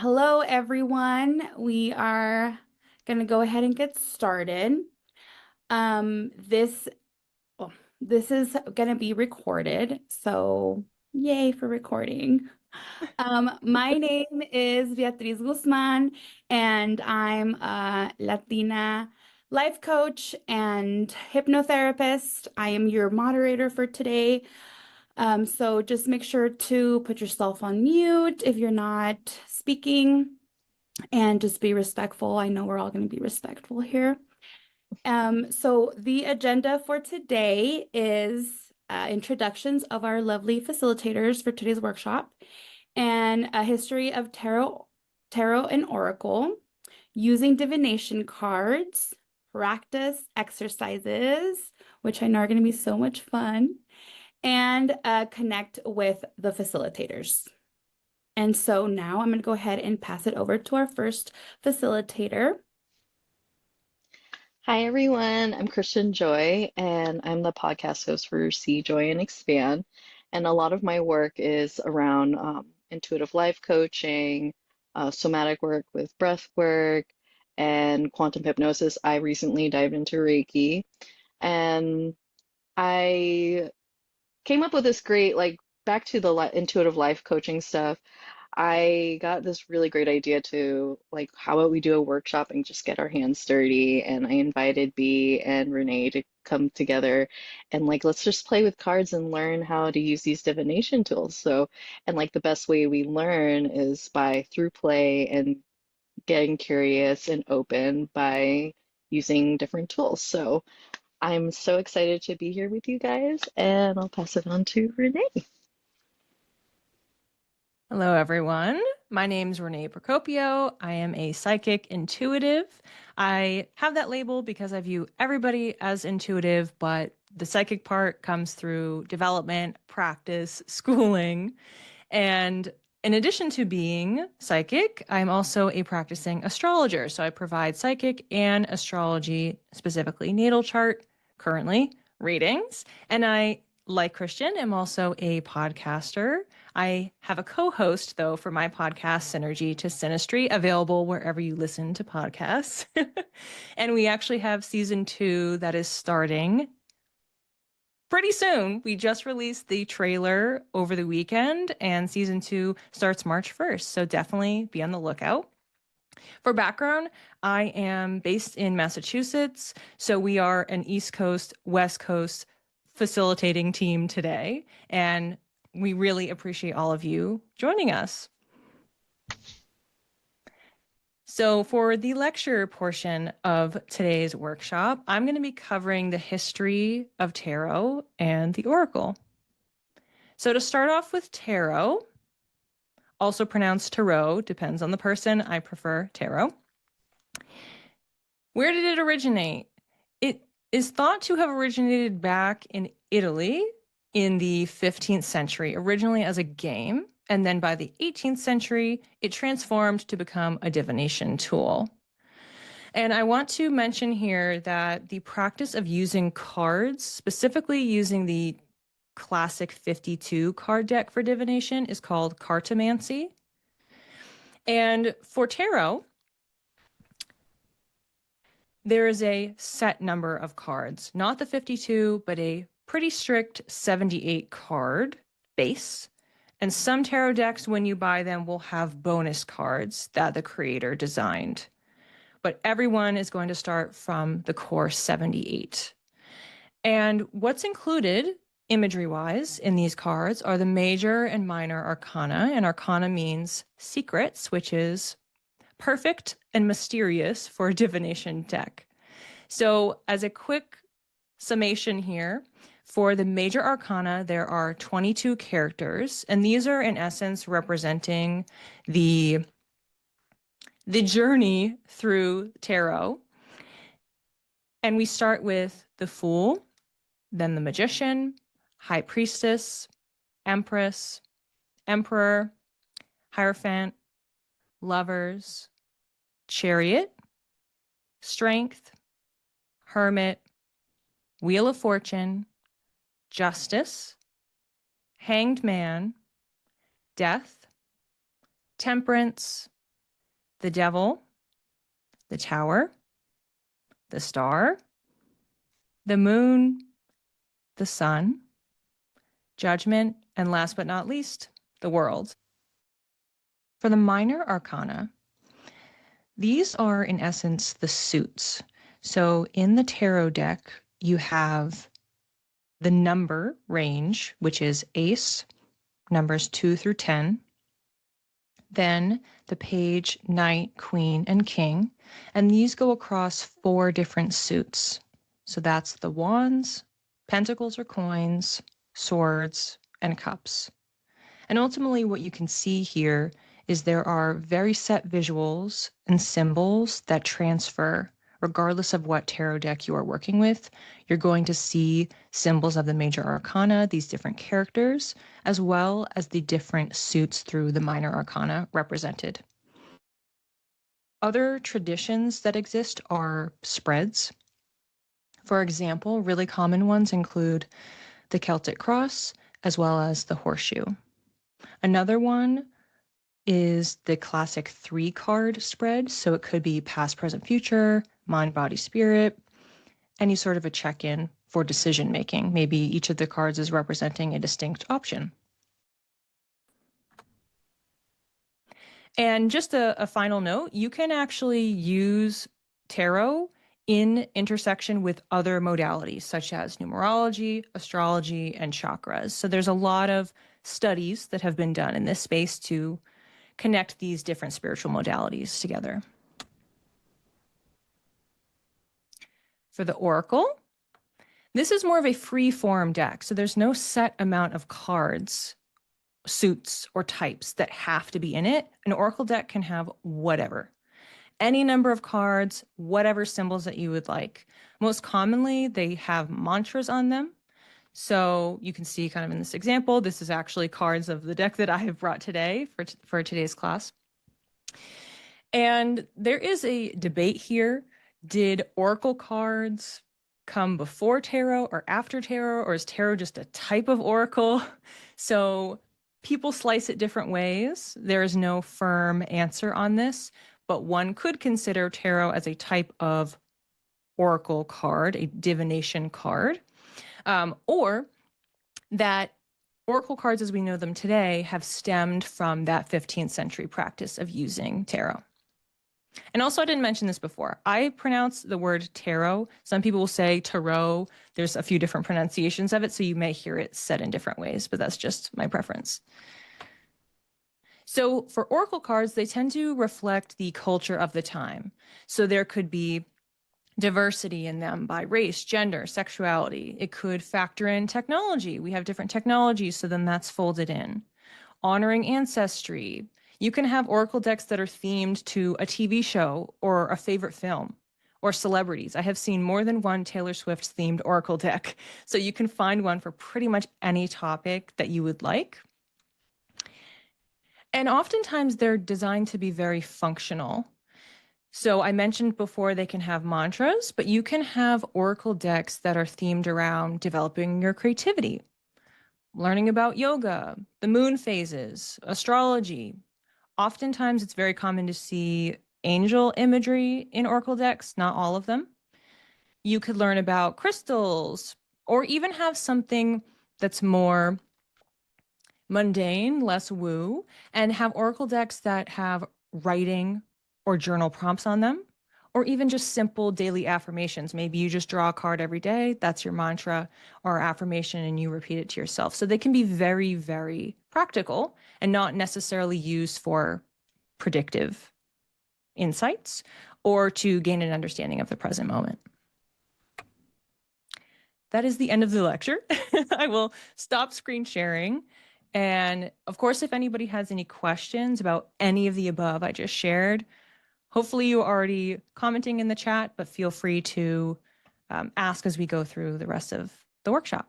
Hello, everyone. We are going to go ahead and get started. Um, this, well, this is going to be recorded, so yay for recording. My name is Beatriz Guzman, and I'm a Latina life coach and hypnotherapist. I am your moderator for today. So just make sure to put yourself on mute if you're not speaking and just be respectful. I know we're all going to be respectful here. So the agenda for today is introductions of our lovely facilitators for today's workshop and a history of tarot and oracle, using divination cards, practice exercises, which I know are going to be so much fun, and connect with the facilitators. And so now I'm going to go ahead and pass it over to our first facilitator. Hi, everyone. I'm Christian Joy, and I'm the podcast host for See Joy and Expand. And a lot of my work is around intuitive life coaching, somatic work with breath work, and quantum hypnosis. I recently dived into Reiki, and I came up with this great, back to the intuitive life coaching stuff. I got this really great idea to how about we do a workshop and just get our hands dirty? And I invited B and Renee to come together and let's just play with cards and learn how to use these divination tools. So, and the best way we learn is by through play and getting curious and open by using different tools. So I'm so excited to be here with you guys, and I'll pass it on to Renee. Hello, everyone. My name is Renee Precopio. I am a psychic intuitive. I have that label because I view everybody as intuitive, but the psychic part comes through development, practice, schooling. And in addition to being psychic, I'm also a practicing astrologer. So I provide psychic and astrology, specifically natal chart, currently readings. And I, like Christian, am also a podcaster. I have a co-host, though, for my podcast, Synergy to Synastry, available wherever you listen to podcasts. And we actually have season 2 that is starting pretty soon. We just released the trailer over the weekend, and season 2 starts March 1st. So definitely be on the lookout. For background, I am based in Massachusetts. So we are an East Coast, West Coast facilitating team today. And we really appreciate all of you joining us. So for the lecture portion of today's workshop, I'm going to be covering the history of tarot and the oracle. So to start off with tarot, also pronounced tarot, depends on the person. I prefer tarot. Where did it originate? It is thought to have originated back in Italy in the 15th century, originally as a game. And then by the 18th century, it transformed to become a divination tool. And I want to mention here that the practice of using cards, specifically using the classic 52 card deck for divination, is called cartomancy. And for tarot, there is a set number of cards, not the 52, but a pretty strict 78 card base. And some tarot decks, when you buy them, will have bonus cards that the creator designed. But everyone is going to start from the core 78. And what's included imagery-wise in these cards are the major and minor arcana. And arcana means secrets, which is perfect and mysterious for a divination deck. So as a quick summation here, for the major arcana, there are 22 characters, and these are in essence representing the journey through tarot. And we start with the Fool, then the Magician, High Priestess, Empress, Emperor, Hierophant, Lovers, Chariot, Strength, Hermit, Wheel of Fortune, Justice, Hanged Man, Death, Temperance, the Devil, the Tower, the Star, the Moon, the Sun, Judgment, and last but not least, the World. For the minor arcana, these are in essence the suits. So in the tarot deck, you have the number range, which is ace, numbers 2 through 10. Then the page, knight, queen, and king. And these go across 4 different suits. So that's the wands, pentacles or coins, swords, and cups. And ultimately, what you can see here is there are very set visuals and symbols that transfer. Regardless of what tarot deck you are working with, you're going to see symbols of the major arcana, these different characters, as well as the different suits through the minor arcana represented. Other traditions that exist are spreads. For example, really common ones include the Celtic cross, as well as the horseshoe. Another one is the classic 3-card spread. So it could be past, present, future, mind, body, spirit, any sort of a check-in for decision making. Maybe each of the cards is representing a distinct option. And just a final note, you can actually use tarot in intersection with other modalities such as numerology, astrology, and chakras. So there's a lot of studies that have been done in this space to connect these different spiritual modalities together. For the oracle, this is more of a free form deck. So there's no set amount of cards, suits, or types that have to be in it. An oracle deck can have whatever, any number of cards, whatever symbols that you would like. Most commonly, they have mantras on them. So you can see kind of in this example, this is actually cards of the deck that I have brought today for today's class. And there is a debate here. Did oracle cards come before tarot or after tarot, or is tarot just a type of oracle? So people slice it different ways. There is no firm answer on this, but one could consider tarot as a type of oracle card, a divination card, or that oracle cards as we know them today have stemmed from that 15th century practice of using tarot. And also, I didn't mention this before. I pronounce the word tarot. Some people will say tarot. There's a few different pronunciations of it, so you may hear it said in different ways, but that's just my preference. So for oracle cards, they tend to reflect the culture of the time. So there could be diversity in them by race, gender, sexuality. It could factor in technology. We have different technologies, so then that's folded in. Honoring ancestry. You can have oracle decks that are themed to a TV show or a favorite film or celebrities. I have seen more than one Taylor Swift themed oracle deck. So you can find one for pretty much any topic that you would like. And oftentimes they're designed to be very functional. So I mentioned before they can have mantras, but you can have oracle decks that are themed around developing your creativity, learning about yoga, the moon phases, astrology. Oftentimes it's very common to see angel imagery in oracle decks, not all of them. You could learn about crystals or even have something that's more mundane, less woo, and have oracle decks that have writing or journal prompts on them, or even just simple daily affirmations. Maybe you just draw a card every day, that's your mantra or affirmation, and you repeat it to yourself. So they can be very, very practical and not necessarily used for predictive insights or to gain an understanding of the present moment. That is the end of the lecture. I will stop screen sharing. And of course, if anybody has any questions about any of the above I just shared, hopefully you're already commenting in the chat, but feel free to ask as we go through the rest of the workshop.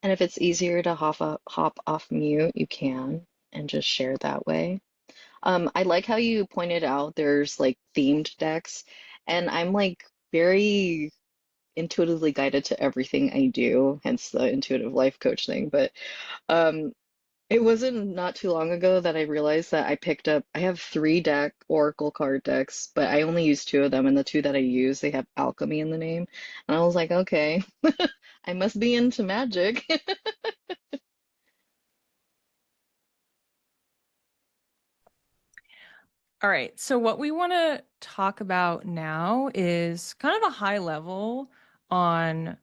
And if it's easier to hop off mute, you can and just share that way. I like how you pointed out there's like themed decks, and I'm like very intuitively guided to everything I do, hence the intuitive life coach thing. But um, It wasn't not too long ago that I realized that I have three Oracle card decks, but I only use two of them, and the two that I use, they have alchemy in the name. And I was like, okay, I must be into magic. All right. So, what we want to talk about now is kind of a high level on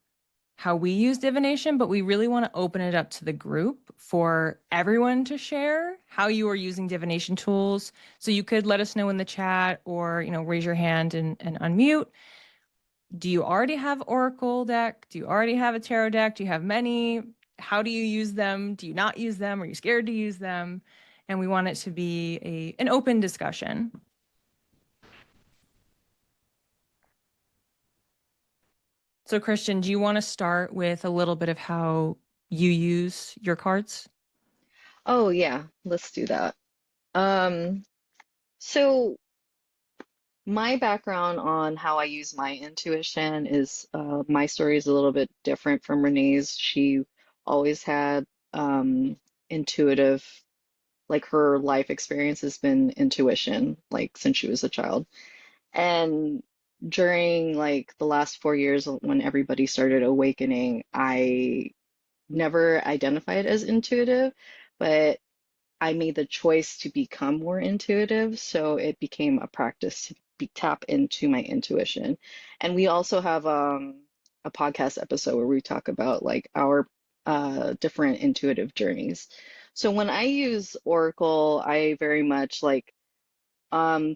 how we use divination, but we really want to open it up to the group for everyone to share how you are using divination tools. So, you could let us know in the chat or, raise your hand and unmute. Do you already have Oracle deck? Do you already have a tarot deck? Do you have many? How do you use them? Do you not use them? Are you scared to use them? And we want it to be an open discussion. So, Christian, do you want to start with a little bit of how you use your cards? Oh yeah, let's do that. Um, so my background on how I use my intuition is my story is a little bit different from Renee's. She always had intuitive, like her life experience has been intuition, like since she was a child. And during like the last 4 years when everybody started awakening, I never identified as intuitive, but I made the choice to become more intuitive, so it became a practice to tap into my intuition. And we also have a podcast episode where we talk about like our different intuitive journeys. So when I use Oracle, I very much like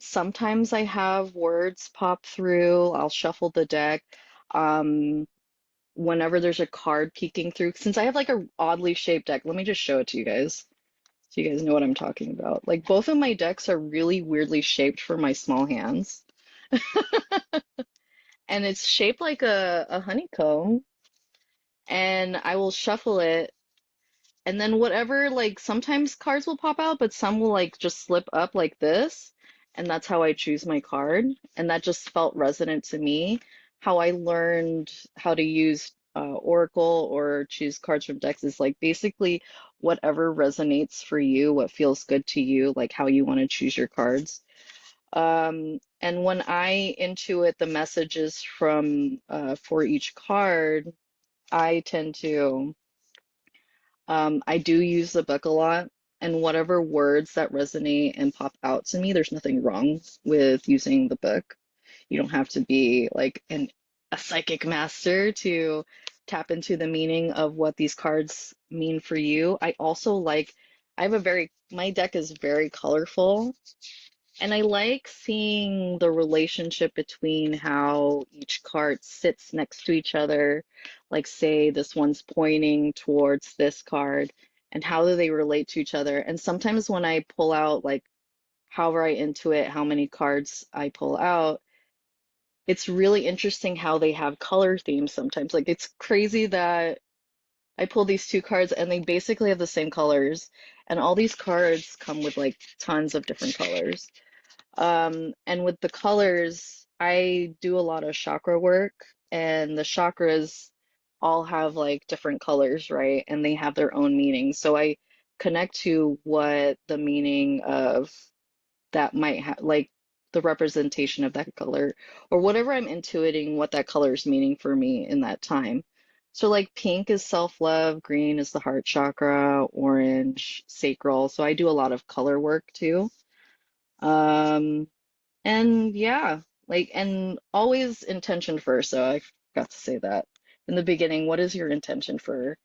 sometimes I have words pop through. I'll shuffle the deck. Um, Whenever there's a card peeking through, since I have like a oddly shaped deck, let me just show it to you guys so you guys know what I'm talking about. Like both of my decks are really weirdly shaped for my small hands. And it's shaped like a honeycomb. And I will shuffle it. And then whatever, like sometimes cards will pop out, but some will like just slip up like this. And that's how I choose my card. And that just felt resonant to me. How I learned how to use Oracle or choose cards from decks is like basically whatever resonates for you, what feels good to you, like how you want to choose your cards. And when I intuit the messages from for each card, I tend to. I do use the book a lot, and whatever words that resonate and pop out to me, there's nothing wrong with using the book. You don't have to be like a psychic master to tap into the meaning of what these cards mean for you. I also like, my deck is very colorful, and I like seeing the relationship between how each card sits next to each other. Like, say, this one's pointing towards this card, and how do they relate to each other? And sometimes when I pull out, like, however I intuit how many cards I pull out, it's really interesting how they have color themes sometimes. Like, it's crazy that I pull these two cards and they basically have the same colors, and all these cards come with like tons of different colors. And with the colors, I do a lot of chakra work, and the chakras all have like different colors, right? And they have their own meaning. So I connect to what the meaning of that might have, like the representation of that color, or whatever I'm intuiting what that color is meaning for me in that time. So, like, pink is self-love, green is the heart chakra, orange, sacral. So I do a lot of color work too. Um, and yeah, like, and always intention first. So I forgot to say that in the beginning. What is your intention for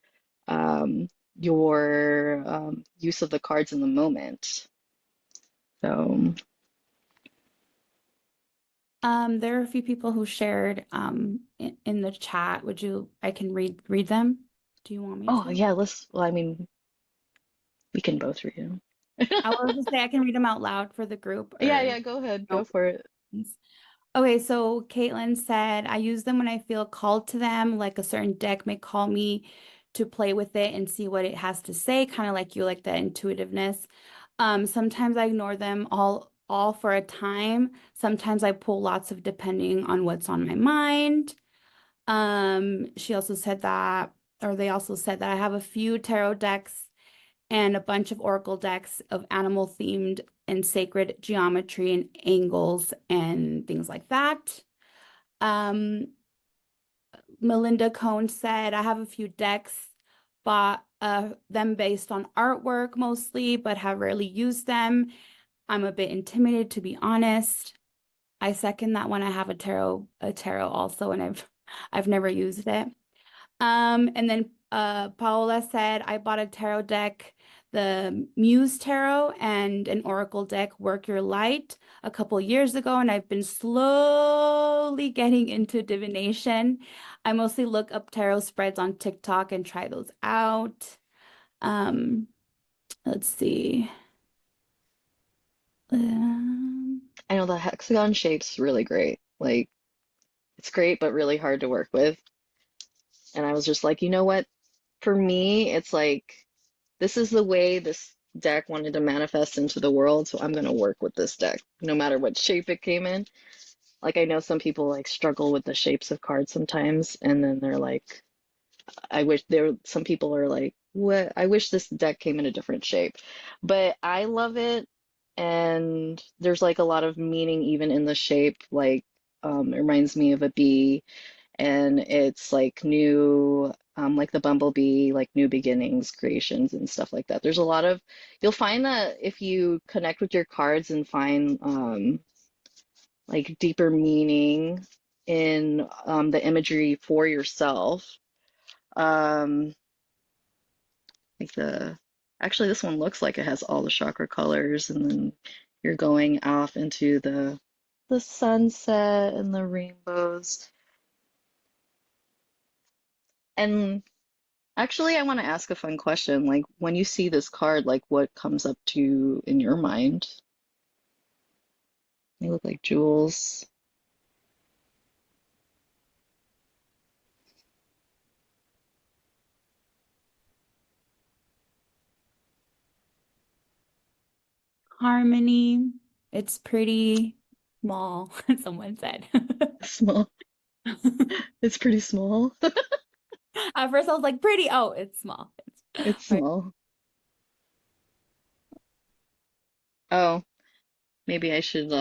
your use of the cards in the moment? So, There are a few people who shared in the chat. I can read them? Do you want me oh to? yeah, well, I mean, we can both read them. I will just say I can read them out loud for the group Yeah, or yeah, go ahead, go no. for it. Okay, so Caitlin said, I use them when I feel called to them, like a certain deck may call me to play with it and see what it has to say, kind of like you, like the intuitiveness. Sometimes I ignore them all for a time. Sometimes I pull lots of depending on what's on my mind. She also said that, or they also said that I have a few tarot decks and a bunch of oracle decks of animal themed and sacred geometry and angles and things like that. Melinda Cohn said, I have a few decks, bought them based on artwork mostly, but have rarely used them. I'm a bit intimidated, to be honest. I second that one. I have a tarot also, and I've never used it. And then Paola said, I bought a tarot deck, the Muse Tarot and an Oracle deck, Work Your Light, a couple years ago, and I've been slowly getting into divination. I mostly look up tarot spreads on TikTok and try those out. Um, let's see. I know the hexagon shape's really great. Like, it's great, but really hard to work with. And I was just like, you know what? For me, it's like, this is the way this deck wanted to manifest into the world, so I'm going to work with this deck, no matter what shape it came in. Like, I know some people like struggle with the shapes of cards sometimes, and then they're like, some people are like, what? I wish this deck came in a different shape. But I love it, and there's like a lot of meaning even in the shape. Like, it reminds me of a bee, and it's like new, like the bumblebee, like new beginnings, creations, and stuff like that. There's a lot of, you'll find that if you connect with your cards and find like deeper meaning in the imagery for yourself. Um, like actually, this one looks like it has all the chakra colors, and then you're going off into the sunset and the rainbows. And actually, I want to ask a fun question. Like, when you see this card, like, what comes up to you in your mind? They look like jewels. Harmony. It's pretty small, someone said. Small. It's pretty small. At first I was like, pretty. Oh, it's small. It's Right. small. Oh, maybe I should,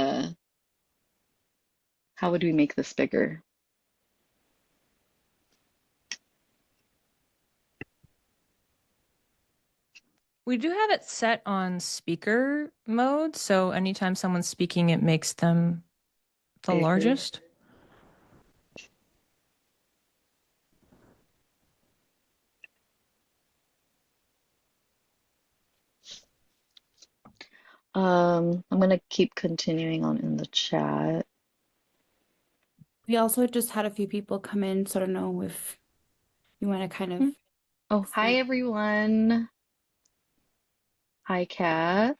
how would we make this bigger? We do have it set on speaker mode, so anytime someone's speaking, it makes them the Bigger. largest. I'm gonna keep continuing on in the chat. We also just had a few people come in, so I don't know if you want to kind of Oh, hi explain. everyone. Hi, Kat.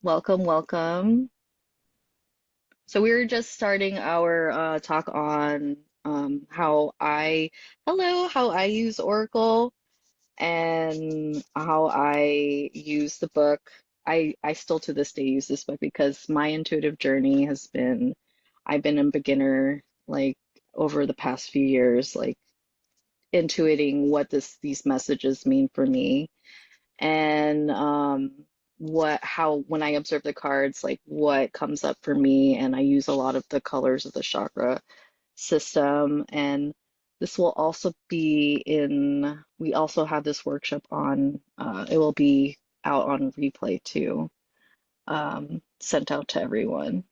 Welcome, welcome. So we were just starting our talk on how I use Oracle and how I use the book. I still to this day use this book because my intuitive journey has been, I've been a beginner like over the past few years, like intuiting what these messages mean for me, and how when I observe the cards, like what comes up for me, and I use a lot of the colors of the chakra system. And this will also be in, we also have this workshop on, it will be out on replay too, sent out to everyone.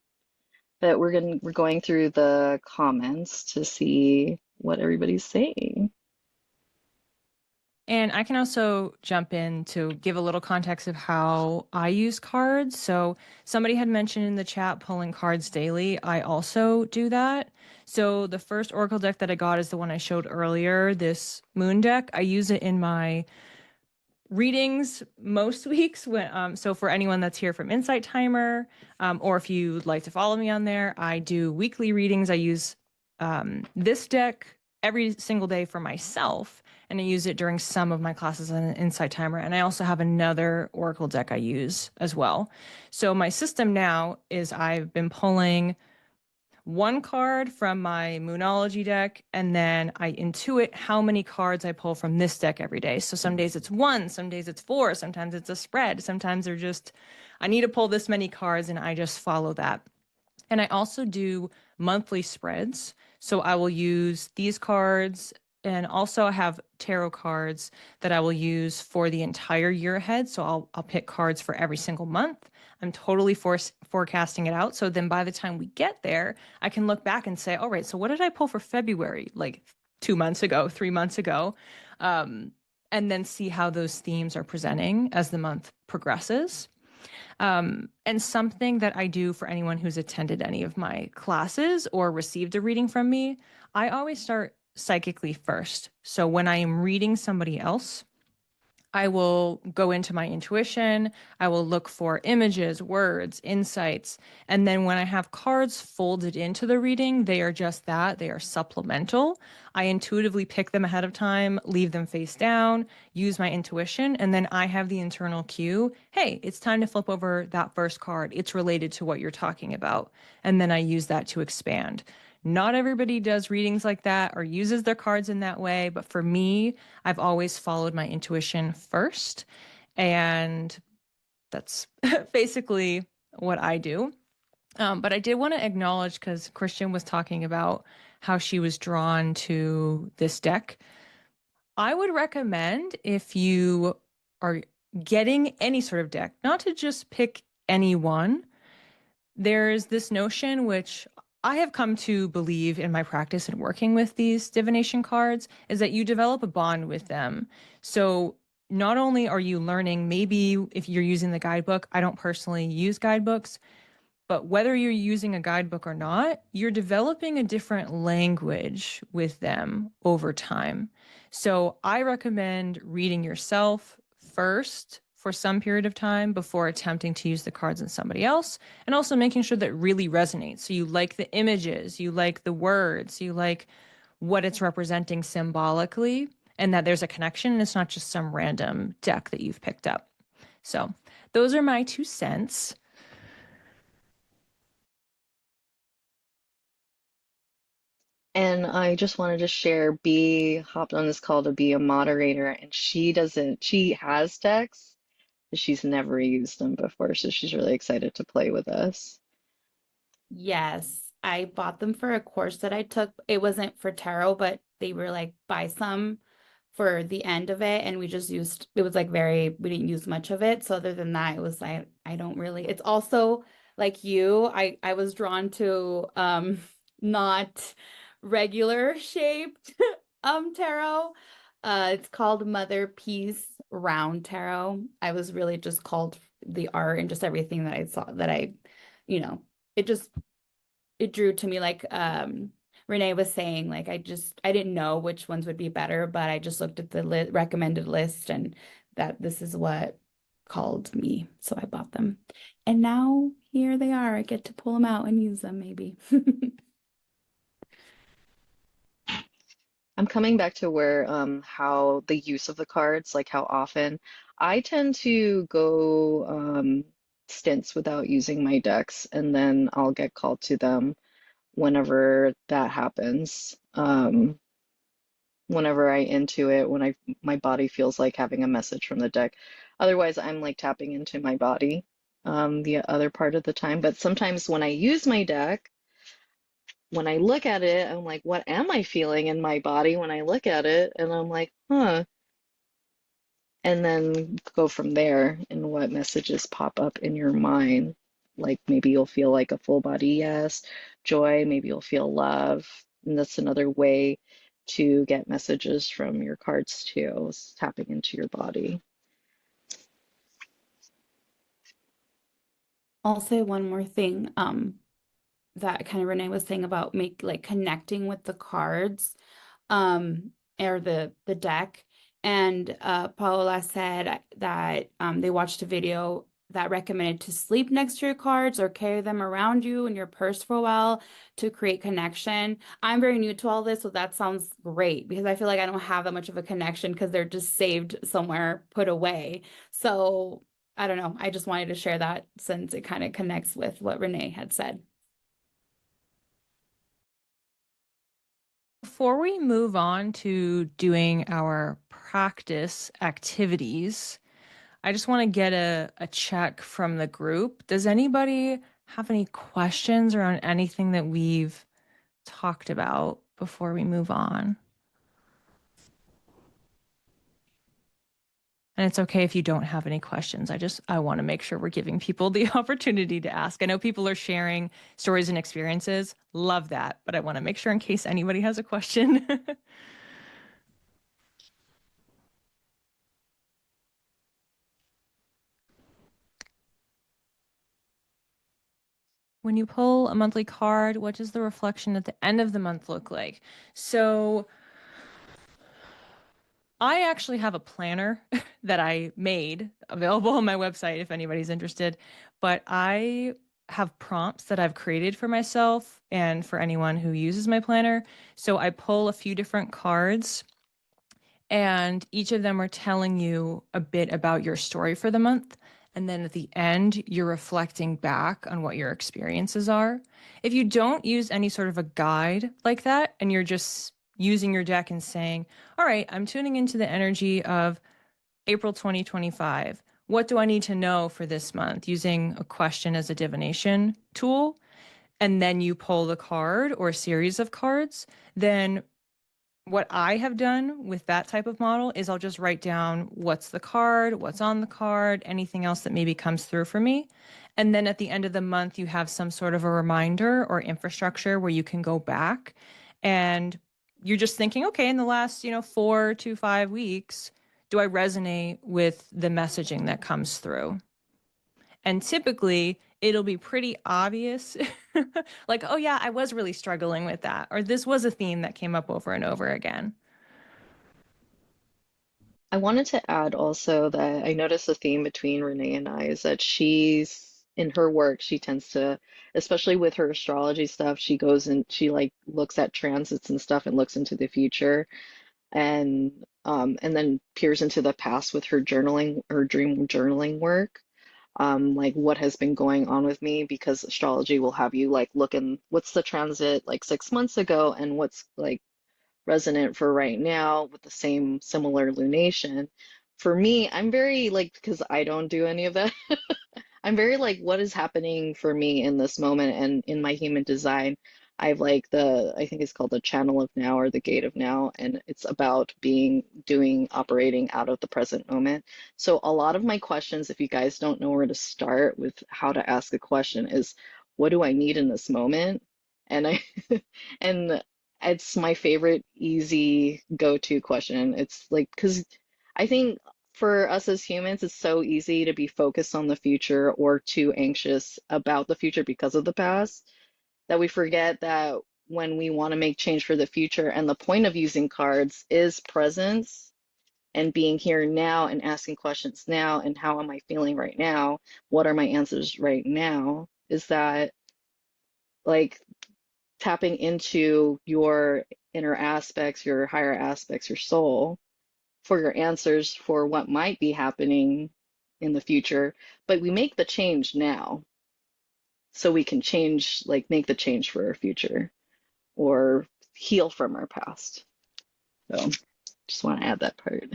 But we're going through the comments to see what everybody's saying. And I can also jump in to give a little context of how I use cards. So somebody had mentioned in the chat pulling cards daily. I also do that. So the first Oracle deck that I got is the one I showed earlier, this moon deck. I use it in my readings most weeks so for anyone that's here from Insight Timer, or if you'd like to follow me on there, I do weekly readings. I use this deck every single day for myself, and I use it during some of my classes on an Insight Timer. And I also have another Oracle deck I use as well. So my system now is I've been pulling one card from my Moonology deck, and then I intuit how many cards I pull from this deck every day. So some days it's one, some days it's four, sometimes it's a spread, sometimes they're just, I need to pull this many cards, and I just follow that. And I also do monthly spreads. So I will use these cards, and also I have tarot cards that I will use for the entire year ahead. So I'll pick cards for every single month. I'm totally forecasting it out. So then by the time we get there, I can look back and say, all right, so what did I pull for February? Like 2 months ago, 3 months ago. And then see how those themes are presenting as the month progresses. And something that I do for anyone who's attended any of my classes or received a reading from me, I always start psychically first. So when I am reading somebody else, I will go into my intuition. I will look for images, words, insights. And then when I have cards folded into the reading, they are just that. They are supplemental. I intuitively pick them ahead of time, leave them face down, use my intuition, and then I have the internal cue. Hey, it's time to flip over that first card. It's related to what you're talking about. And then I use that to expand. Not everybody does readings like that or uses their cards in that way, but for me, I've always followed my intuition first. And that's basically what I do. But I did want to acknowledge, because Christian was talking about how she was drawn to this deck. I would recommend, if you are getting any sort of deck, not to just pick any one. There's this notion, which I have come to believe in my practice and working with these divination cards, is that you develop a bond with them. So not only are you learning, maybe if you're using the guidebook, I don't personally use guidebooks, but whether you're using a guidebook or not, you're developing a different language with them over time. So I recommend reading yourself first for some period of time before attempting to use the cards in somebody else, and also making sure that it really resonates. So you like the images, you like the words, you like what it's representing symbolically, and that there's a connection and it's not just some random deck that you've picked up. So those are my 2 cents. And I just wanted to share, B hopped on this call to be a moderator, and she has decks, but she's never used them before, so she's really excited to play with us. Yes, I bought them for a course that I took. It wasn't for tarot, but they were like buy some for the end of it, and we just used it was like we didn't use much of it. So other than that, it was like I don't really. It's also like you, I was drawn to not regular shaped tarot. It's called Mother Peace Round Tarot. I was really just called the art and just everything that I saw that you know, it just it drew to me like Renee was saying, like I didn't know which ones would be better, but I just looked at the recommended list and that this is what called me, so I bought them. And now here they are. I get to pull them out and use them maybe. I'm coming back to where how the use of the cards, like how often I tend to go stints without using my decks, and then I'll get called to them whenever that happens. Whenever I intuit, when my body feels like having a message from the deck. Otherwise, I'm like tapping into my body the other part of the time. But sometimes when I use my deck, when I look at it, I'm like, what am I feeling in my body when I look at it? And I'm like, huh. And then go from there and what messages pop up in your mind. Like maybe you'll feel like a full body yes, joy, maybe you'll feel love. And that's another way to get messages from your cards too, is tapping into your body. I'll say one more thing, that kind of Renee was saying about make like connecting with the cards. Or the deck. And Paola said that they watched a video that recommended to sleep next to your cards or carry them around you in your purse for a while to create connection. I'm very new to all this, so that sounds great because I feel like I don't have that much of a connection because they're just saved somewhere, put away. So I don't know. I just wanted to share that since it kind of connects with what Renee had said. before we move on to doing our practice activities, I just want to get a check from the group. Does anybody have any questions around anything that we've talked about before we move on? And it's okay if you don't have any questions. I want to make sure we're giving people the opportunity to ask. I know people are sharing stories and experiences. Love that. But I want to make sure in case anybody has a question. When you pull a monthly card, what does the reflection at the end of the month look like? So I actually have a planner that I made available on my website if anybody's interested, but I have prompts that I've created for myself and for anyone who uses my planner. So I pull a few different cards, and each of them are telling you a bit about your story for the month. And then at the end, you're reflecting back on what your experiences are. If you don't use any sort of a guide like that, and you're just using your deck and saying, all right, I'm tuning into the energy of April 2025. What do I need to know for this month? Using a question as a divination tool, and then you pull the card or a series of cards, then what I have done with that type of model is I'll just write down what's the card, what's on the card, anything else that maybe comes through for me. And then at the end of the month, you have some sort of a reminder or infrastructure where you can go back and you're just thinking, okay, in the last, 4 to 5 weeks, do I resonate with the messaging that comes through? And typically it'll be pretty obvious, like, oh yeah, I was really struggling with that, or this was a theme that came up over and over again. I wanted to add also that I noticed a theme between Renee and I is that she's in her work, she tends to, especially with her astrology stuff, she goes and she like looks at transits and stuff and looks into the future and then peers into the past with her journaling, her dream journaling work. Like what has been going on with me because astrology will have you like look in what's the transit like 6 months ago and what's like resonant for right now with the same similar lunation. For me, I'm very like, because I don't do any of that, I'm very like, what is happening for me in this moment and in my human design? I've like I think it's called the channel of now or the gate of now, and it's about operating out of the present moment. So a lot of my questions, if you guys don't know where to start with how to ask a question, is what do I need in this moment? And and it's my favorite easy go-to question. It's like, because I think for us as humans, it's so easy to be focused on the future or too anxious about the future because of the past that we forget that when we want to make change for the future, and the point of using cards is presence and being here now and asking questions now and how am I feeling right now? What are my answers right now? Is that like tapping into your inner aspects, your higher aspects, your soul for your answers for what might be happening in the future, but we make the change now so we can change, like make the change for our future or heal from our past. So just want to add that part.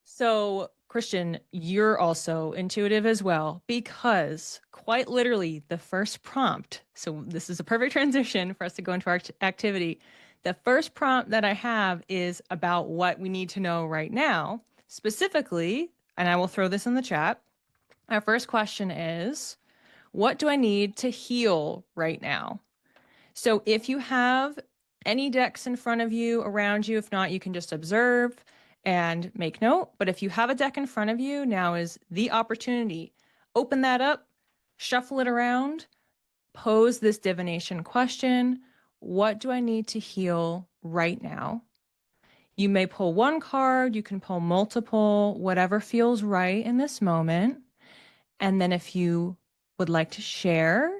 So, Christian, you're also intuitive as well, because quite literally, the first prompt. So, this is a perfect transition for us to go into our activity. The first prompt that I have is about what we need to know right now, specifically, and I will throw this in the chat. Our first question is, what do I need to heal right now? So if you have any decks in front of you, around you, if not, you can just observe and make note. But if you have a deck in front of you, now is the opportunity. Open that up, shuffle it around, pose this divination question. What do I need to heal right now? You may pull one card, you can pull multiple, whatever feels right in this moment. And then if you would like to share,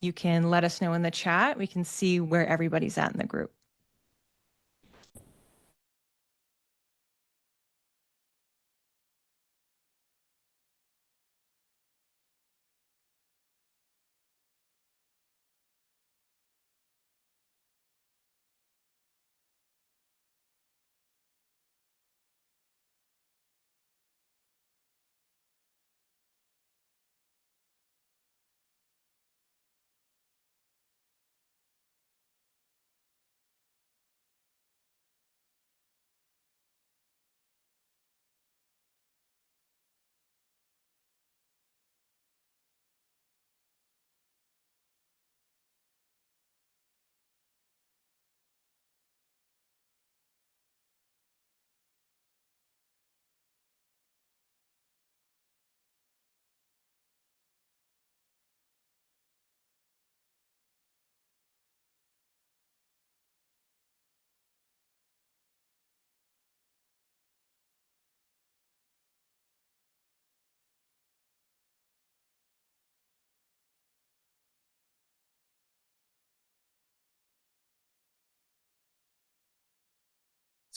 you can let us know in the chat. We can see where everybody's at in the group.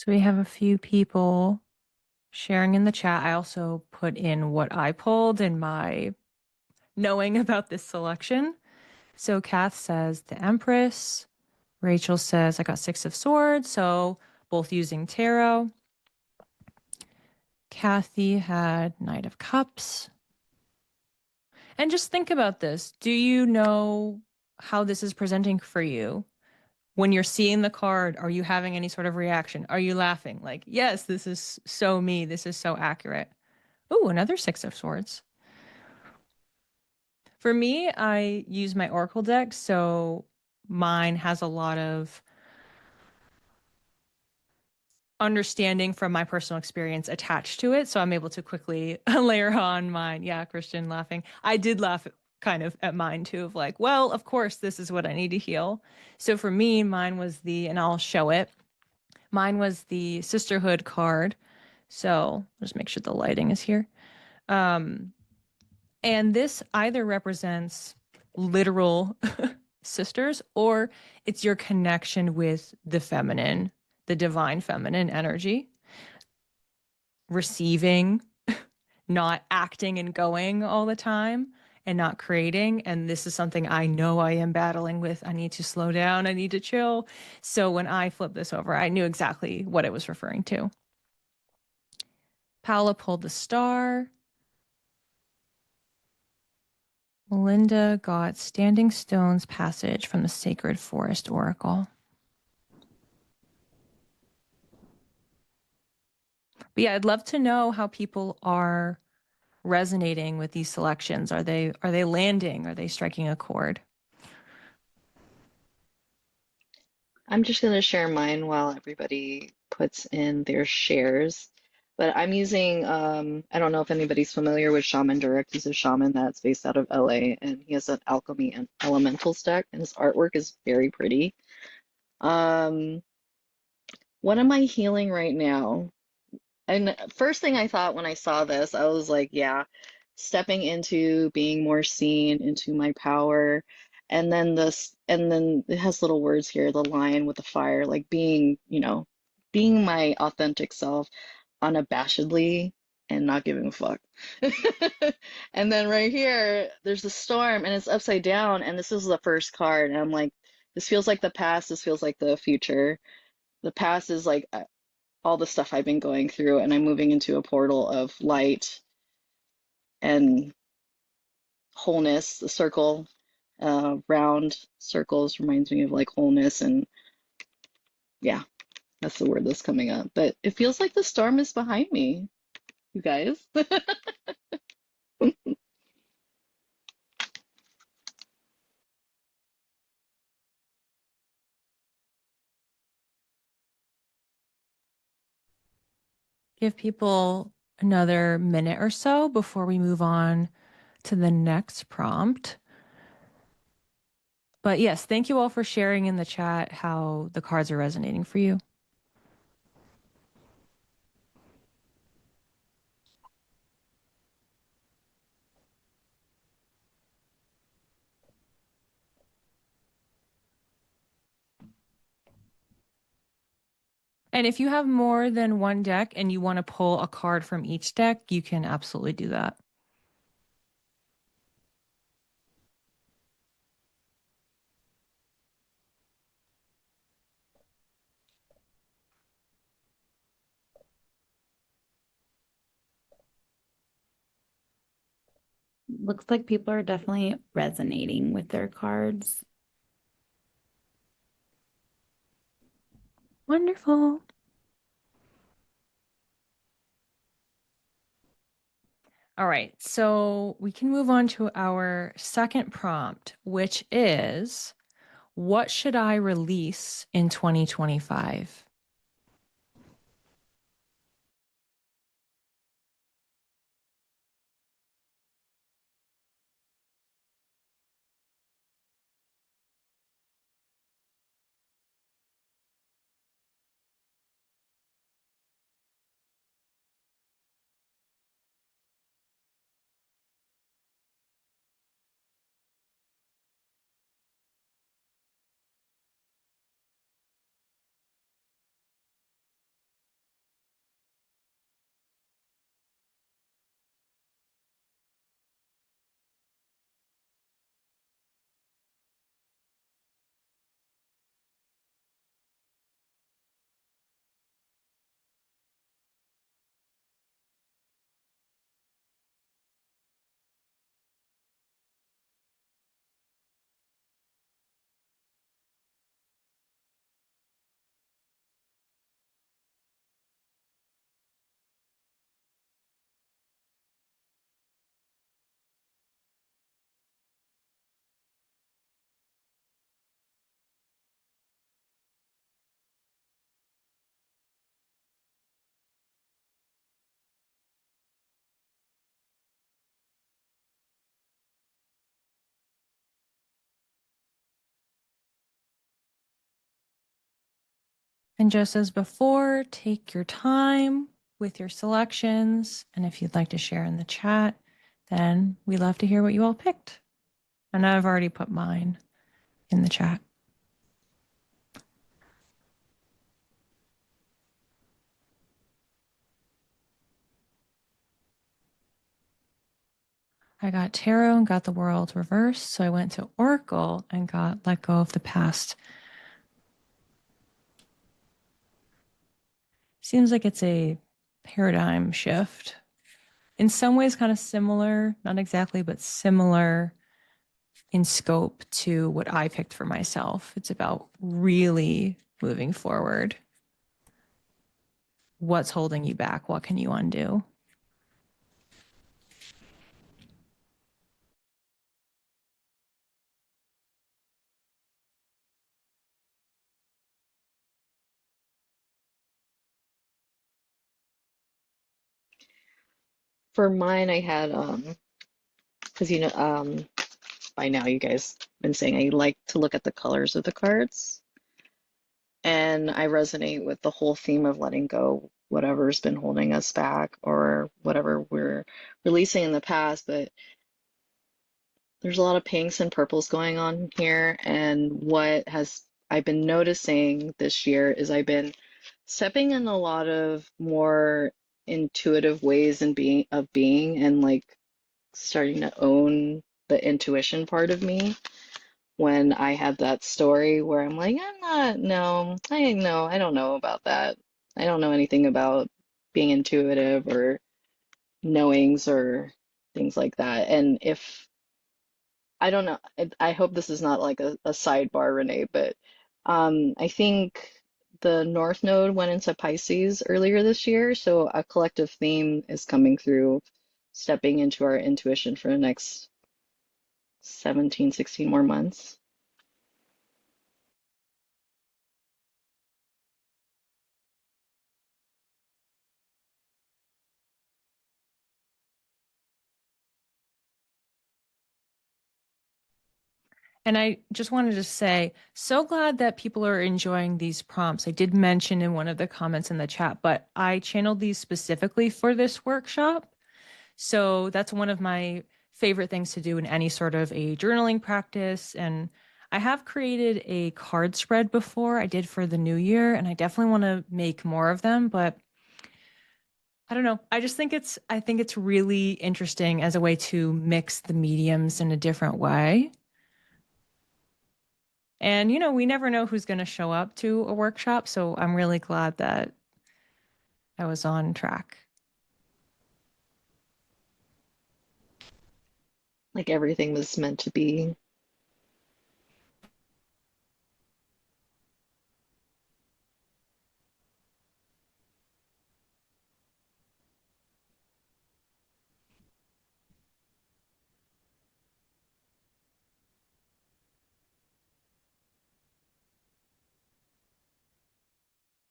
So we have a few people sharing in the chat. I also put in what I pulled in my knowing about this selection. So Kath says the Empress. Rachel says I got Six of Swords, so both using tarot. Kathy had Knight of Cups. And just think about this. Do you know how this is presenting for you? When you're seeing the card, are you having any sort of reaction? Are you laughing? Like, yes, this is so me. This is so accurate. Ooh, another Six of Swords. For me, I use my Oracle deck, so mine has a lot of understanding from my personal experience attached to it. So I'm able to quickly layer on mine. Yeah, Christian laughing. I did laugh kind of at mine too, of like, well, of course, this is what I need to heal. So for me, mine was and I'll show it. Mine was the Sisterhood card. So I'll just make sure the lighting is here. Um, and this either represents literal sisters or it's your connection with the feminine, the divine feminine energy, receiving, not acting and going all the time and not creating. And this is something I know I am battling with. I need to slow down. I need to chill. So when I flipped this over, I knew exactly what it was referring to. Paula pulled the star. Melinda got Standing Stones passage from the Sacred Forest Oracle. But yeah, I'd love to know how people are resonating with these selections. Are they landing? Are they striking a chord? I'm just going to share mine while everybody puts in their shares. But I'm using, I don't know if anybody's familiar with Shaman Direct. He's a shaman that's based out of LA, and he has an alchemy and elementals deck, and his artwork is very pretty. Um, what am I healing right now? And first thing I thought when I saw this, I was like, yeah, stepping into being more seen, into my power. And then it has little words here, the lion with the fire, like being, being my authentic self unabashedly and not giving a fuck. And then right here, there's a storm and it's upside down, and this is the first card. And I'm like, this feels like the past, this feels like the future. The past is like all the stuff I've been going through, and I'm moving into a portal of light and wholeness. The circle, round circles reminds me of like wholeness, and yeah, that's the word that's coming up. But it feels like the storm is behind me, you guys. Give people another minute or so before we move on to the next prompt. But yes, thank you all for sharing in the chat how the cards are resonating for you. And if you have more than one deck and you want to pull a card from each deck, you can absolutely do that. Looks like people are definitely resonating with their cards. Wonderful. All right, so we can move on to our second prompt, which is, what should I release in 2025? And just as before, take your time with your selections. And if you'd like to share in the chat, then we love to hear what you all picked. And I've already put mine in the chat. I got tarot and got the world reversed. So I went to Oracle and got let go of the past. Seems like it's a paradigm shift. In some ways, kind of similar, not exactly, but similar in scope to what I picked for myself. It's about really moving forward. What's holding you back? What can you undo? For mine, I had because by now you guys been saying I like to look at the colors of the cards, and I resonate with the whole theme of letting go whatever's been holding us back or whatever we're releasing in the past. But there's a lot of pinks and purples going on here, and what has I've been noticing this year is I've been stepping in a lot of more intuitive ways and being and like starting to own the intuition part of me. When I had that story where I'm like, I'm not, no, I don't know about that. I don't know anything about being intuitive or knowings or things like that. And if I don't know, I hope this is not like a sidebar, Renee, but I think the North Node went into Pisces earlier this year, so a collective theme is coming through, stepping into our intuition for the next 17, 16 more months. And I just wanted to say, so glad that people are enjoying these prompts. I did mention in one of the comments in the chat, but I channeled these specifically for this workshop. So that's one of my favorite things to do in any sort of a journaling practice. And I have created a card spread before I did for the new year, and I definitely want to make more of them, but I don't know. I think it's really interesting as a way to mix the mediums in a different way. And we never know who's going to show up to a workshop, so I'm really glad that I was on track. Like everything was meant to be.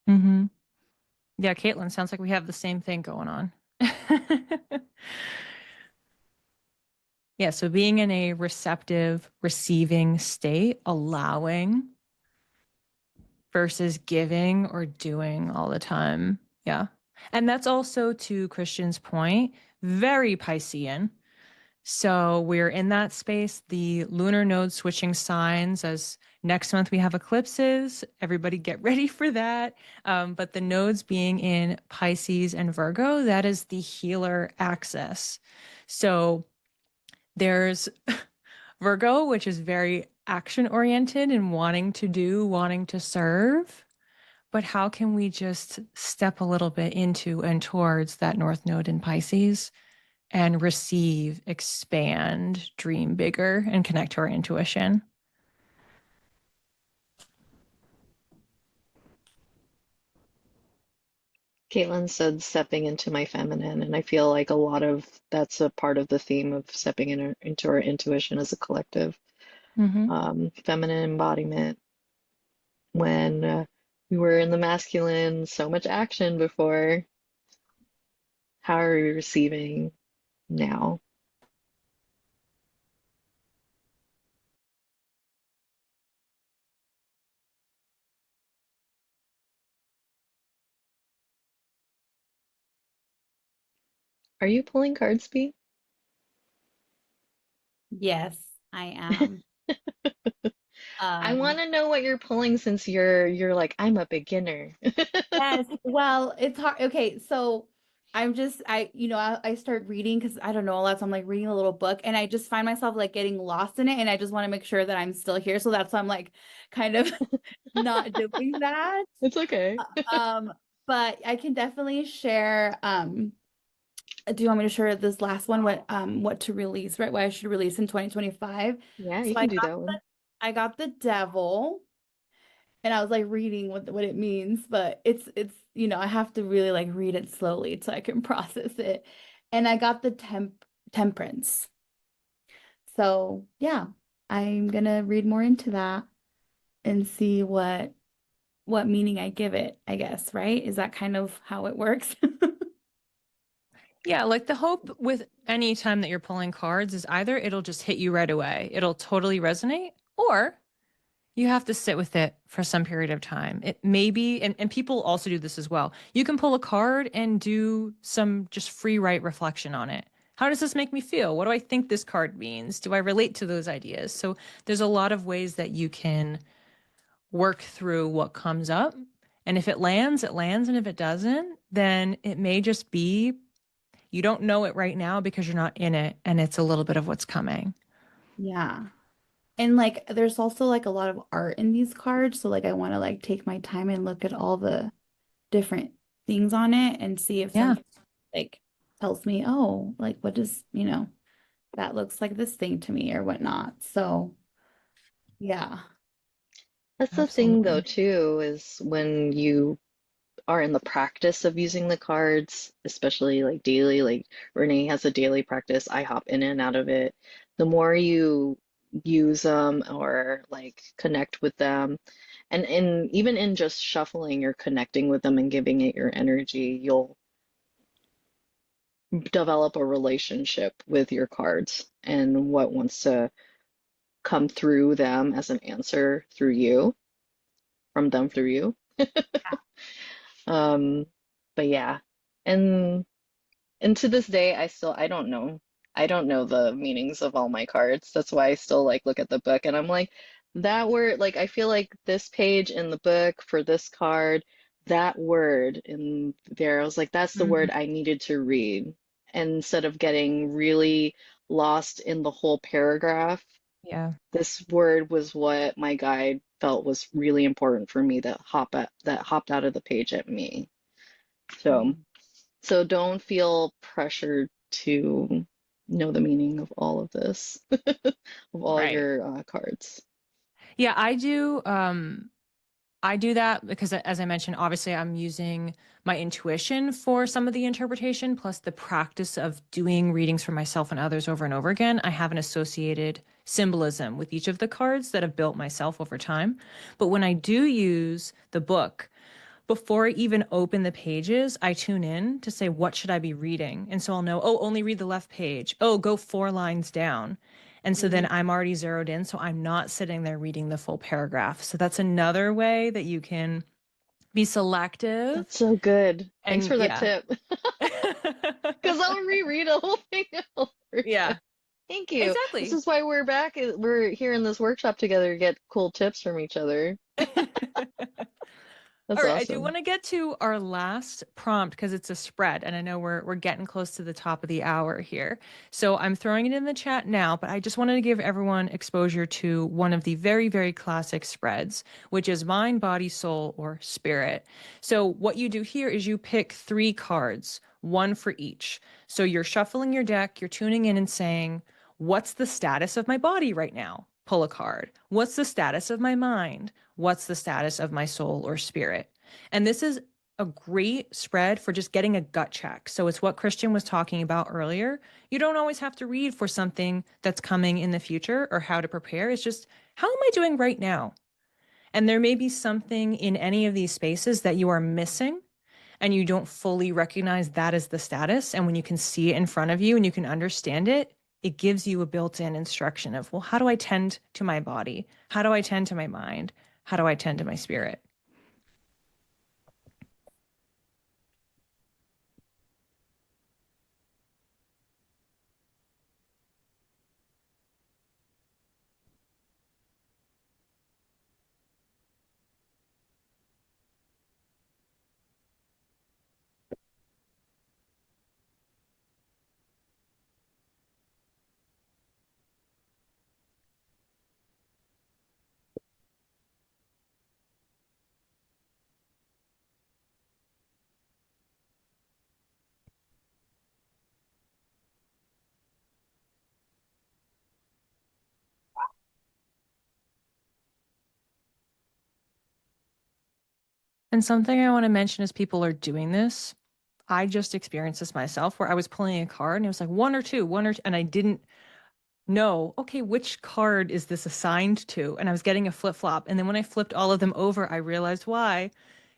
Mm-hmm. Yeah, Caitlin, sounds like we have the same thing going on. Yeah, so being in a receptive, receiving state, allowing versus giving or doing all the time. Yeah. And that's also to Christian's point, very Piscean. So we're in that space, the lunar node switching signs as next month we have eclipses. Everybody get ready for that. But the nodes being in Pisces and Virgo, that is the healer axis. So there's Virgo, which is very action oriented and wanting to do, wanting to serve. But how can we just step a little bit into and towards that North Node in Pisces and receive, expand, dream bigger, and connect to our intuition? Caitlin said stepping into my feminine, and I feel like a lot of that's a part of the theme of stepping into our intuition as a collective. Mm-hmm. Feminine embodiment. When we were in the masculine, so much action before. How are we receiving now? Are you pulling cards, B? Yes, I am. I want Um, to know what you're pulling since you're like, I'm a beginner. yes. Well, it's hard. Okay, so I start reading because I don't know a lot, so I'm like reading a little book, and I just find myself like getting lost in it, and I just want to make sure that I'm still here. So that's why I'm like kind of not doing that. It's okay. Um, but I can definitely share. Do you want me to share this last one? What to release, right? What I should release in 2025. Yeah, So you can do that one. I got the devil, and I was like reading what it means, but it's I have to really like read it slowly so I can process it. And I got the temperance. So yeah, I'm gonna read more into that and see what meaning I give it, I guess, right? Is that kind of how it works? Yeah, like the hope with any time that you're pulling cards is either it'll just hit you right away, it'll totally resonate, or you have to sit with it for some period of time. It may be, and people also do this as well. You can pull a card and do some just free write reflection on it. How does this make me feel? What do I think this card means? Do I relate to those ideas? So there's a lot of ways that you can work through what comes up. And if it lands, it lands. And if it doesn't, then it may just be you don't know it right now because you're not in it. And it's a little bit of what's coming. Yeah. And like there's also like a lot of art in these cards, so like I want to like take my time and look at all the different things on it and see if Yeah. something like tells me, oh, like what does, that looks like this thing to me or whatnot. So yeah, That's the thing though Absolutely. too, is when you are in the practice of using the cards, especially like daily, like Renee has a daily practice, I hop in and out of it. The more you use them or like connect with them, and even in just shuffling, you're connecting with them and giving it your energy, you'll develop a relationship with your cards and what wants to come through them as an answer through you, from them through you. Um, but yeah. And And to this day, I don't know. I don't know the meanings of all my cards. That's why I still like look at the book and I'm like, that word, like I feel like this page in the book for this card, that word in there, I was like, that's the word Mhm. I needed to read. And instead of getting really lost in the whole paragraph, Yeah. this word was what my guide felt was really important for me that hopped out of the page at me. So. Mm. So don't feel pressured to know the meaning of all of this, of all Right. your cards. Yeah, I do that because as I mentioned, obviously I'm using my intuition for some of the interpretation plus the practice of doing readings for myself and others over and over again. I have an associated symbolism with each of the cards that have built myself over time. But when I do use the book, before I even open the pages, I tune in to say, what should I be reading? And so I'll know, oh, only read the left page. Oh, go 4 lines down. And so then Mhm. I'm already zeroed in. So I'm not sitting there reading the full paragraph. So that's another way that you can be selective. That's so good. Thanks And for that yeah. tip. Because I'll reread a whole thing over again. Yeah, Thank you. This exactly. is why we're back. We're here in this workshop together to get cool tips from each other. All That's right, I do awesome. want to get to our last prompt because it's a spread, and I know we're getting close to the top of the hour here. So I'm throwing it in the chat now, but I just wanted to give everyone exposure to one of the very, very classic spreads, which is mind, body, soul, or spirit. So what you do here is you pick 3 cards, one for each. So you're shuffling your deck, you're tuning in and saying, what's the status of my body right now? Pull a card. What's the status of my mind? What's the status of my soul or spirit? And this is a great spread for just getting a gut check. So it's what Christian was talking about earlier. You don't always have to read for something that's coming in the future or how to prepare. It's just, how am I doing right now? And there may be something in any of these spaces that you are missing and you don't fully recognize that as the status. And when you can see it in front of you and you can understand it, it gives you a built in instruction of, well, how do I tend to my body? How do I tend to my mind? How do I tend to my spirit? And something I want to mention as people are doing this, I just experienced this myself where I was pulling a card and it was like one or two, and I didn't know, okay, which card is this assigned to? And I was getting a flip flop. And then when I flipped all of them over, I realized why.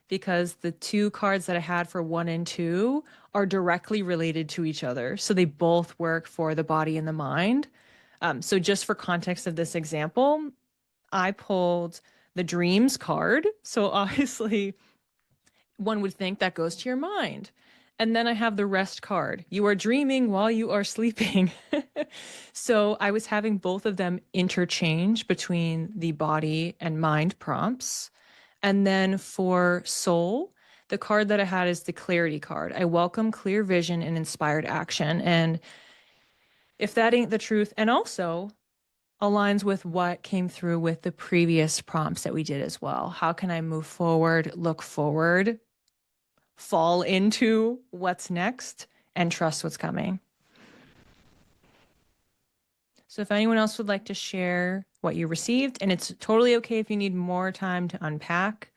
Because the two cards that I had for 1 and 2 are directly related to each other. So they both work for the body and the mind. So just for context of this example, I pulled the dreams card. So obviously, one would think that goes to your mind. And then I have the rest card. You are dreaming while you are sleeping. So I was having both of them interchange between the body and mind prompts. And then for soul, the card that I had is the clarity card. I welcome clear vision and inspired action. And if that ain't the truth, and also aligns with what came through with the previous prompts that we did as well. How can I move forward, look forward, fall into what's next, and trust what's coming? So if anyone else would like to share what you received, and it's totally okay if you need more time to unpack.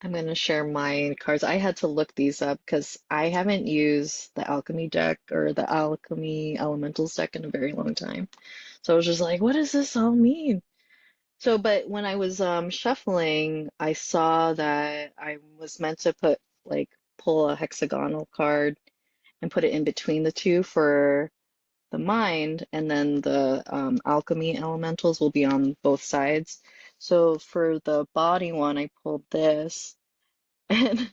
I'm going to share my cards. I had to look these up because I haven't used the alchemy deck or the alchemy elementals deck in a very long time. So I was just like, what does this all mean? So, but when I was shuffling, I saw that I was meant to pull a hexagonal card and put it in between the two for the mind, and then the alchemy elementals will be on both sides. So for the body one, I pulled this, and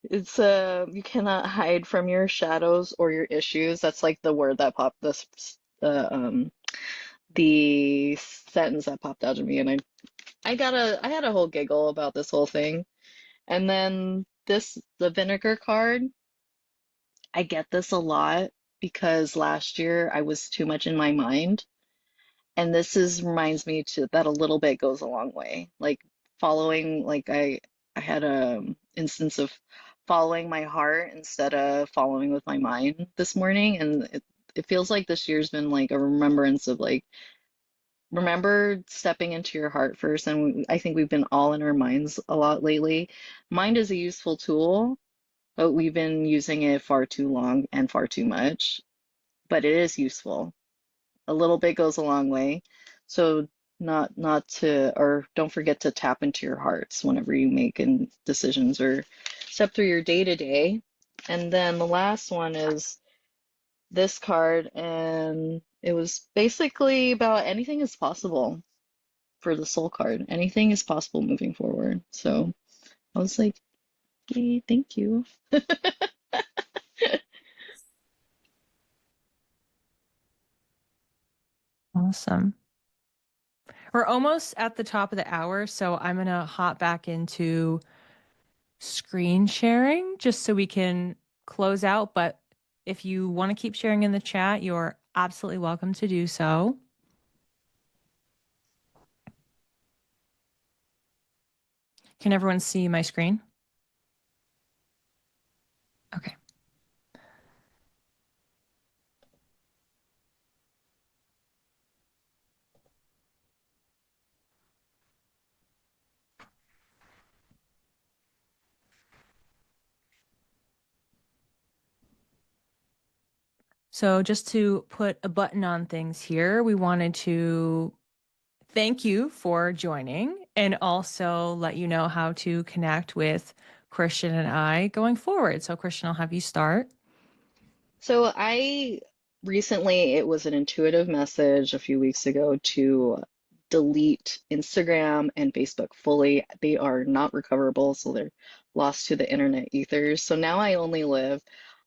it's you cannot hide from your shadows or your issues. That's like the word that popped the sentence that popped out of me, and I had a whole giggle about this whole thing. And then the vinegar card, I get this a lot because last year I was too much in my mind. And this is reminds me to that a little bit goes a long way. Like following, I had a instance of following my heart instead of following with my mind this morning, and it feels like this year's been like a remembrance of like remember stepping into your heart first. And I think we've been all in our minds a lot lately. Mind is a useful tool, but we've been using it far too long and far too much. But it is useful. A little bit goes a long way. So not to or don't forget to tap into your hearts whenever you make decisions or step through your day to day. And then the last one is this card, and it was basically about anything is possible for the soul card. Anything is possible moving forward. So I was like, yay, thank you. Awesome. We're almost at the top of the hour, so I'm going to hop back into screen sharing just so we can close out. But If you want to keep sharing in the chat, you're absolutely welcome to do so. Can everyone see my screen? Okay. So just to put a button on things here, we wanted to thank you for joining and also let you know how to connect with Christian and I going forward. So Christian, I'll have you start. So I recently, it was an intuitive message a few weeks ago to delete Instagram and Facebook fully. They are not recoverable, so they're lost to the internet ethers. So now I only live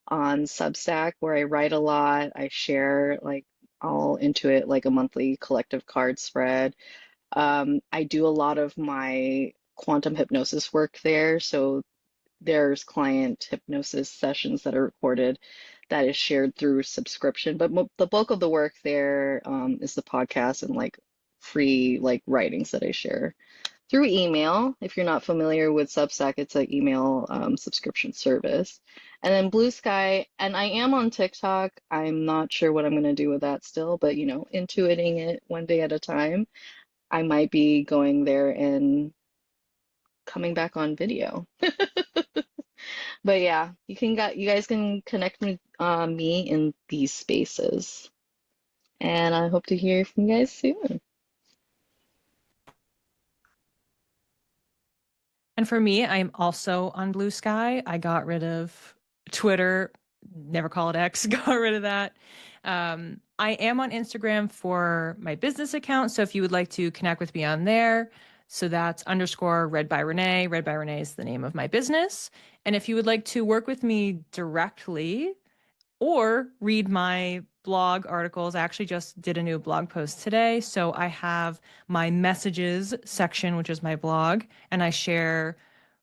on Substack where I write a lot. I share like all into it like a monthly collective card spread. I do a lot of my quantum hypnosis work there. So there's client hypnosis sessions that are recorded that is shared through subscription, but mo the bulk of the work there is the podcast and like free like writings that I share through email. If you're not familiar with Substack, it's an email subscription service. And then Blue Sky, and I am on TikTok. I'm not sure what I'm going to do with that still, but you know, intuiting it one day at a time. I might be going there and coming back on video. But yeah, you guys can connect with me in these spaces. And I hope to hear from you guys soon. And for me, I'm also on Blue Sky. I got rid of Twitter, never call it X, got rid of that. I am on Instagram for my business account. So if you would like to connect with me on there, so that's underscore read by Renee. Read by Renee is the name of my business. And if you would like to work with me directly, or read my blog articles. I actually just did a new blog post today. So I have my messages section, which is my blog, and I share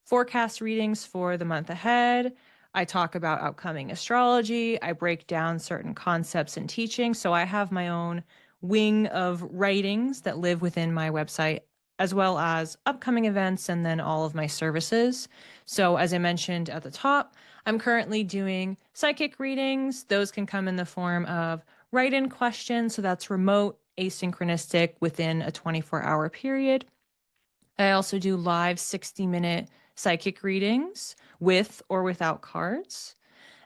forecast readings for the month ahead. I talk about upcoming astrology. I break down certain concepts and teaching. So I have my own wing of writings that live within my website, as well as upcoming events and then all of my services. So, as I mentioned at the top, I'm currently doing psychic readings. Those can come in the form of write in questions. So, that's remote, asynchronistic within a 24-hour period. I also do live 60-minute psychic readings with or without cards,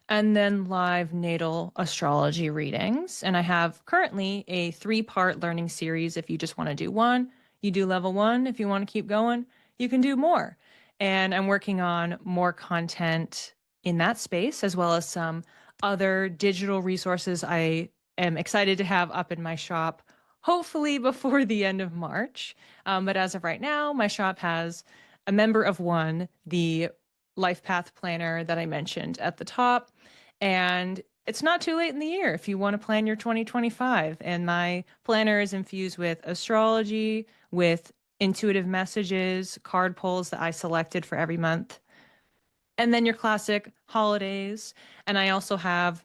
and then live natal astrology readings. And I have currently a 3-part learning series. If you just want to do one, you do level 1. If you want to keep going, you can do more. And I'm working on more content in that space, as well as some other digital resources I am excited to have up in my shop, hopefully before the end of March. But as of right now, my shop has a member of one, the life path planner that I mentioned at the top. And it's not too late in the year if you want to plan your 2025. And my planner is infused with astrology, with intuitive messages, card pulls that I selected for every month, and then your classic holidays. And I also have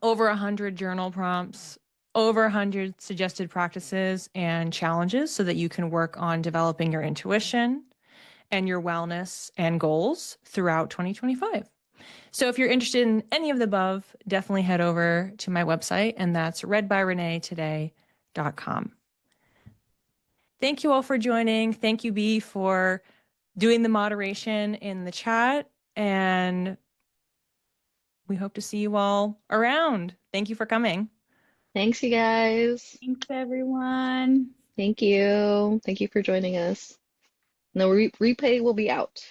over 100 journal prompts, over 100 suggested practices and challenges so that you can work on developing your intuition and your wellness and goals throughout 2025. So if you're interested in any of the above, definitely head over to my website, and that's readbyreneetoday.com. Thank you all for joining. Thank you, B, for doing the moderation in the chat, and we hope to see you all around. Thank you for coming. Thanks, you guys. Thanks, everyone. Thank you. Thank you for joining us. No replay will be out.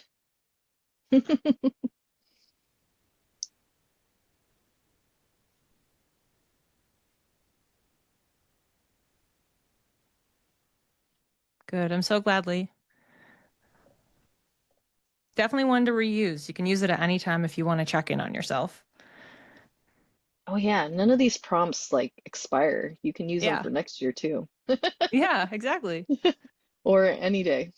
Good. I'm so gladly. Definitely one to reuse. You can use it at any time if you want to check in on yourself. Oh yeah, none of these prompts like expire. You can use them Yeah. for next year too. Yeah, exactly. Or any day.